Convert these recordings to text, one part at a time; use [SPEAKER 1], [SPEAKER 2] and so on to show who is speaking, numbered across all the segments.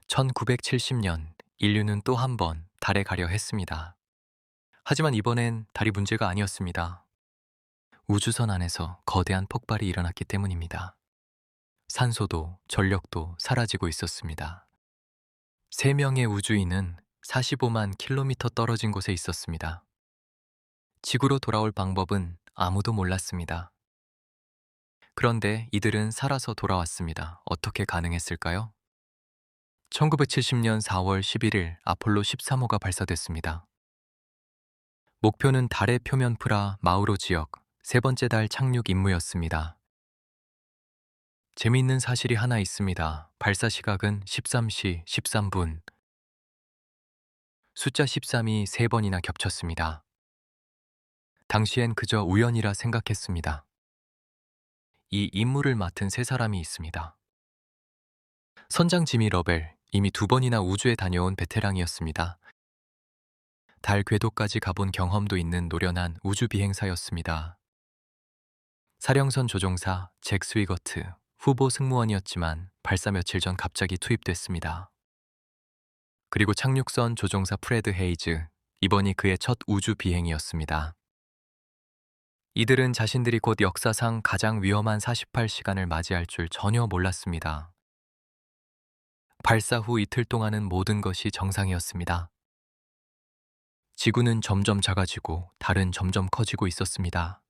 [SPEAKER 1] 1970년 인류는 또 한 번 달에 가려 했습니다. 하지만 이번엔 달이 문제가 아니었습니다. 우주선 안에서 거대한 폭발이 일어났기 때문입니다. 산소도 전력도 사라지고 있었습니다. 3명의 우주인은 45만 킬로미터 떨어진 곳에 있었습니다. 지구로 돌아올 방법은 아무도 몰랐습니다. 그런데 이들은 살아서 돌아왔습니다. 어떻게 가능했을까요? 1970년 4월 11일 아폴로 13호가 발사됐습니다. 목표는 달의 표면 프라 마우로 지역 세 번째 달 착륙 임무였습니다. 재미있는 사실이 하나 있습니다. 발사 시각은 13시 13분. 숫자 13이 3번이나 겹쳤습니다. 당시엔 그저 우연이라 생각했습니다. 이 임무를 맡은 3사람이 있습니다. 선장 지미 러벨, 이미 2번이나 우주에 다녀온 베테랑이었습니다. 달 궤도까지 가본 경험도 있는 노련한 우주 비행사였습니다. 사령선 조종사 잭 스위거트, 후보 승무원이었지만 발사 며칠 전 갑자기 투입됐습니다. 그리고 착륙선 조종사 프레드 헤이즈, 이번이 그의 첫 우주 비행이었습니다. 이들은 자신들이 곧 역사상 가장 위험한 48시간을 맞이할 줄 전혀 몰랐습니다. 발사 후 이틀 동안은 모든 것이 정상이었습니다. 지구는 점점 작아지고 달은 점점 커지고 있었습니다.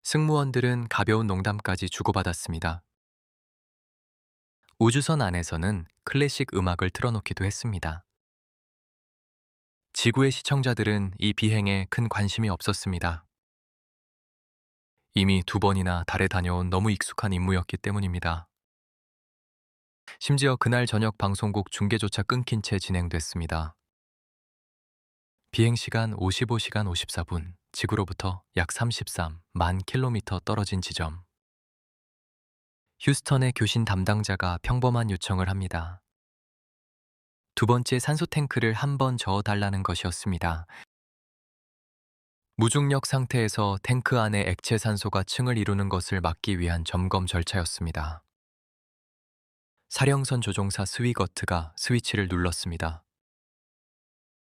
[SPEAKER 1] 승무원들은 가벼운 농담까지 주고받았습니다. 우주선 안에서는 클래식 음악을 틀어놓기도 했습니다. 지구의 시청자들은 이 비행에 큰 관심이 없었습니다. 이미 2번이나 달에 다녀온 너무 익숙한 임무였기 때문입니다. 심지어 그날 저녁 방송국 중계조차 끊긴 채 진행됐습니다. 비행시간 55시간 54분, 지구로부터 약 33만 킬로미터 떨어진 지점. 휴스턴의 교신 담당자가 평범한 요청을 합니다. 2번째 산소 탱크를 한 번 저어달라는 것이었습니다. 무중력 상태에서 탱크 안에 액체 산소가 층을 이루는 것을 막기 위한 점검 절차였습니다. 사령선 조종사 스위거트가 스위치를 눌렀습니다.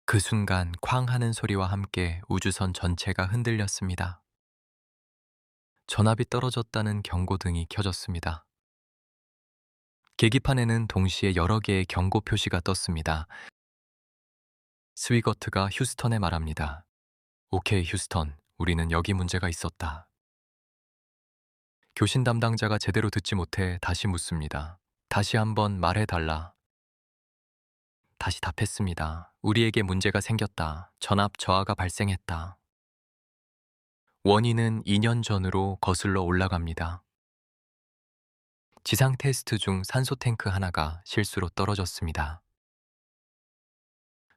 [SPEAKER 1] 그 순간 쾅 하는 소리와 함께 우주선 전체가 흔들렸습니다. 전압이 떨어졌다는 경고등이 켜졌습니다. 계기판에는 동시에 여러 개의 경고 표시가 떴습니다. 스위거트가 휴스턴에 말합니다. 오케이 휴스턴, 우리는 여기 문제가 있었다. 교신 담당자가 제대로 듣지 못해 다시 묻습니다. 다시 한번 말해달라. 다시 답했습니다. 우리에게 문제가 생겼다. 전압 저하가 발생했다. 원인은 2년 전으로 거슬러 올라갑니다. 지상 테스트 중 산소 탱크 하나가 실수로 떨어졌습니다.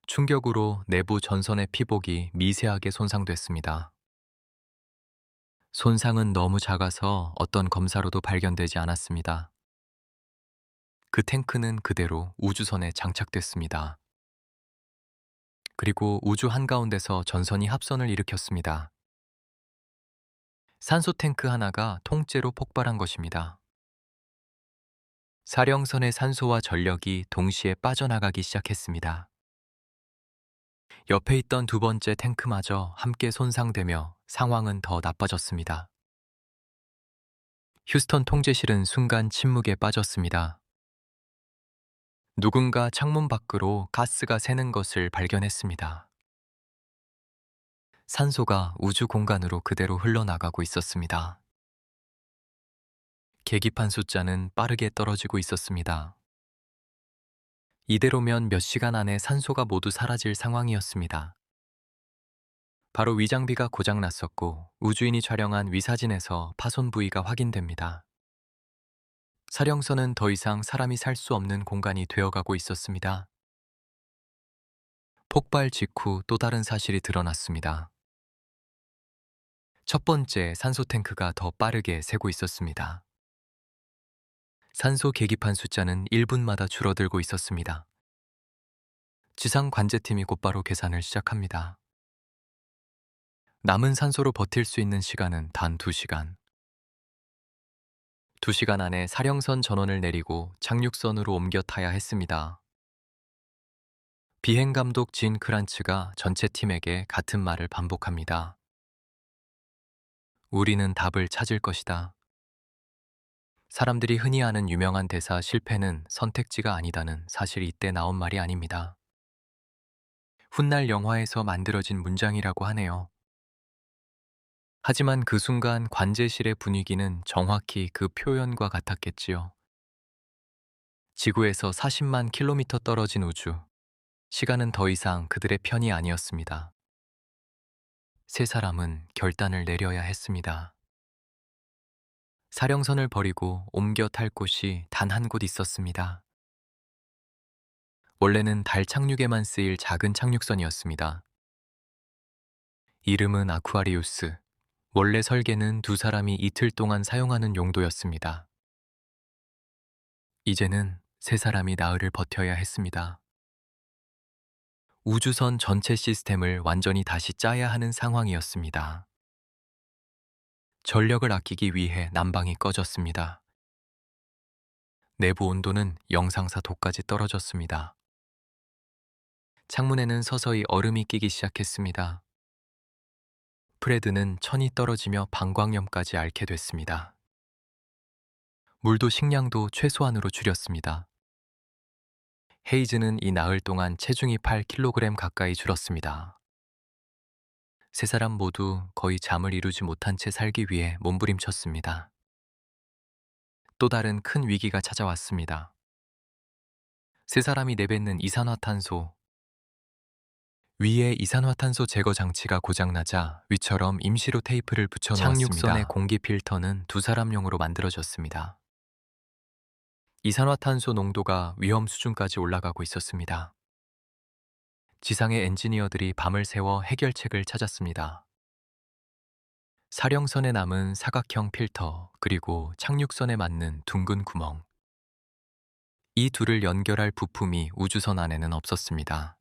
[SPEAKER 1] 충격으로 내부 전선의 피복이 미세하게 손상됐습니다. 손상은 너무 작아서 어떤 검사로도 발견되지 않았습니다. 그 탱크는 그대로 우주선에 장착됐습니다. 그리고 우주 한가운데서 전선이 합선을 일으켰습니다. 산소 탱크 하나가 통째로 폭발한 것입니다. 사령선의 산소와 전력이 동시에 빠져나가기 시작했습니다. 옆에 있던 2번째 탱크마저 함께 손상되며 상황은 더 나빠졌습니다. 휴스턴 통제실은 순간 침묵에 빠졌습니다. 누군가 창문 밖으로 가스가 새는 것을 발견했습니다. 산소가 우주 공간으로 그대로 흘러나가고 있었습니다. 계기판 숫자는 빠르게 떨어지고 있었습니다. 이대로면 몇 시간 안에 산소가 모두 사라질 상황이었습니다. 바로 위장비가 고장났었고 우주인이 촬영한 위사진에서 파손 부위가 확인됩니다. 사령선은 더 이상 사람이 살 수 없는 공간이 되어가고 있었습니다. 폭발 직후 또 다른 사실이 드러났습니다. 첫 번째 산소 탱크가 더 빠르게 새고 있었습니다. 산소 계기판 숫자는 1분마다 줄어들고 있었습니다. 지상 관제팀이 곧바로 계산을 시작합니다. 남은 산소로 버틸 수 있는 시간은 단 2시간. 2시간 안에 사령선 전원을 내리고 착륙선으로 옮겨 타야 했습니다. 비행 감독 진 크란츠가 전체 팀에게 같은 말을 반복합니다. 우리는 답을 찾을 것이다. 사람들이 흔히 아는 유명한 대사 실패는 선택지가 아니다는 사실 이때 나온 말이 아닙니다. 훗날 영화에서 만들어진 문장이라고 하네요. 하지만 그 순간 관제실의 분위기는 정확히 그 표현과 같았겠지요. 지구에서 40만 킬로미터 떨어진 우주. 시간은 더 이상 그들의 편이 아니었습니다. 세 사람은 결단을 내려야 했습니다. 사령선을 버리고 옮겨 탈 곳이 단 한 곳 있었습니다. 원래는 달 착륙에만 쓰일 작은 착륙선이었습니다. 이름은 아쿠아리우스. 원래 설계는 2사람이 이틀 동안 사용하는 용도였습니다. 이제는 3사람이 나흘을 버텨야 했습니다. 우주선 전체 시스템을 완전히 다시 짜야 하는 상황이었습니다. 전력을 아끼기 위해 난방이 꺼졌습니다. 내부 온도는 영상사 도까지 떨어졌습니다. 창문에는 서서히 얼음이 끼기 시작했습니다. 프레드는 천이 떨어지며 방광염까지 앓게 됐습니다. 물도 식량도 최소한으로 줄였습니다. 헤이즈는 이 나흘 동안 체중이 8kg 가까이 줄었습니다. 3사람 모두 거의 잠을 이루지 못한 채 살기 위해 몸부림쳤습니다. 또 다른 큰 위기가 찾아왔습니다. 3사람이 내뱉는 이산화탄소. 위에 이산화탄소 제거 장치가 고장나자 위처럼 임시로 테이프를 붙여놓았습니다. 착륙선의 공기 필터는 2사람용으로 만들어졌습니다. 이산화탄소 농도가 위험 수준까지 올라가고 있었습니다. 지상의 엔지니어들이 밤을 새워 해결책을 찾았습니다. 사령선에 남은 사각형 필터, 그리고 착륙선에 맞는 둥근 구멍. 이 둘을 연결할 부품이 우주선 안에는 없었습니다.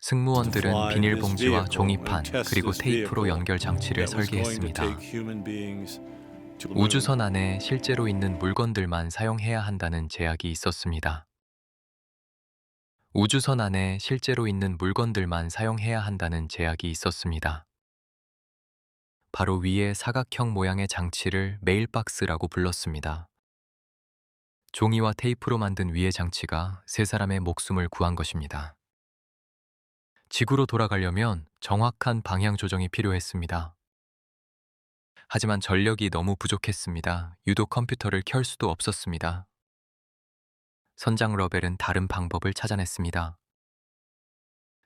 [SPEAKER 1] 승무원들은 비닐봉지와 종이판, 그리고 테이프로 연결 장치를 설계했습니다. 우주선 안에 실제로 있는 물건들만 사용해야 한다는 제약이 있었습니다. 우주선 안에 실제로 있는 물건들만 사용해야 한다는 제약이 있었습니다. 바로 위에 사각형 모양의 장치를 메일박스라고 불렀습니다. 종이와 테이프로 만든 위의 장치가 3사람의 목숨을 구한 것입니다. 지구로 돌아가려면 정확한 방향 조정이 필요했습니다. 하지만 전력이 너무 부족했습니다. 유도 컴퓨터를 켤 수도 없었습니다. 선장 러벨은 다른 방법을 찾아냈습니다.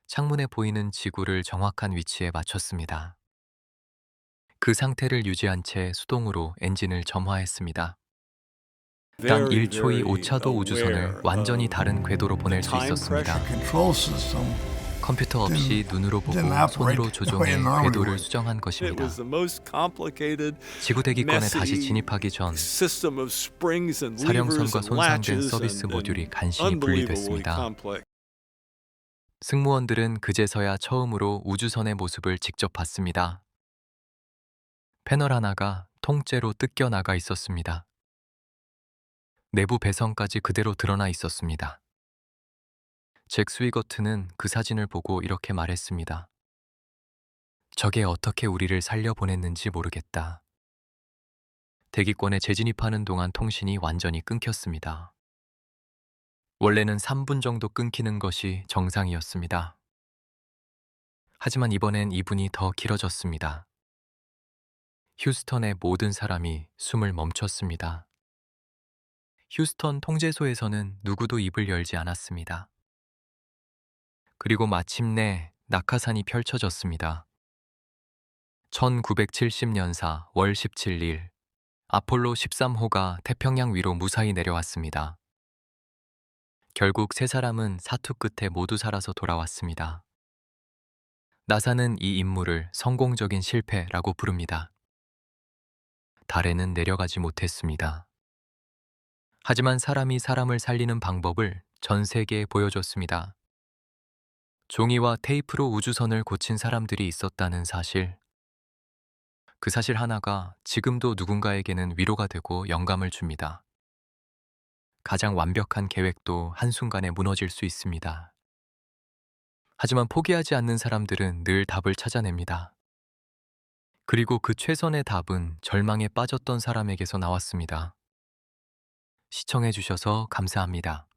[SPEAKER 1] 창문에 보이는 지구를 정확한 위치에 맞췄습니다. 그 상태를 유지한 채 수동으로 엔진을 점화했습니다. 단 1초의 오차도 우주선을 완전히 다른 궤도로 보낼 수 있었습니다. 컴퓨터 없이 눈으로 보고 손으로 조종해 궤도를 수정한 것입니다. 지구 대기권에 다시 진입하기 전 사령선과 손상된 서비스 모듈이 간신히 분리됐습니다. 승무원들은 그제서야 처음으로 우주선의 모습을 직접 봤습니다. 패널 하나가 통째로 뜯겨 나가 있었습니다. 내부 배선까지 그대로 드러나 있었습니다. 잭 스위거트는 그 사진을 보고 이렇게 말했습니다. 저게 어떻게 우리를 살려보냈는지 모르겠다. 대기권에 재진입하는 동안 통신이 완전히 끊겼습니다. 원래는 3분 정도 끊기는 것이 정상이었습니다. 하지만 이번엔 2분이 더 길어졌습니다. 휴스턴의 모든 사람이 숨을 멈췄습니다. 휴스턴 통제소에서는 누구도 입을 열지 않았습니다. 그리고 마침내 낙하산이 펼쳐졌습니다. 1970년사 월 17일 아폴로 13호가 태평양 위로 무사히 내려왔습니다. 결국 3사람은 사투 끝에 모두 살아서 돌아왔습니다. 나사는 이 임무를 성공적인 실패라고 부릅니다. 달에는 내려가지 못했습니다. 하지만 사람이 사람을 살리는 방법을 전 세계에 보여줬습니다. 종이와 테이프로 우주선을 고친 사람들이 있었다는 사실, 그 사실 하나가 지금도 누군가에게는 위로가 되고 영감을 줍니다. 가장 완벽한 계획도 한순간에 무너질 수 있습니다. 하지만 포기하지 않는 사람들은 늘 답을 찾아냅니다. 그리고 그 최선의 답은 절망에 빠졌던 사람에게서 나왔습니다. 시청해주셔서 감사합니다.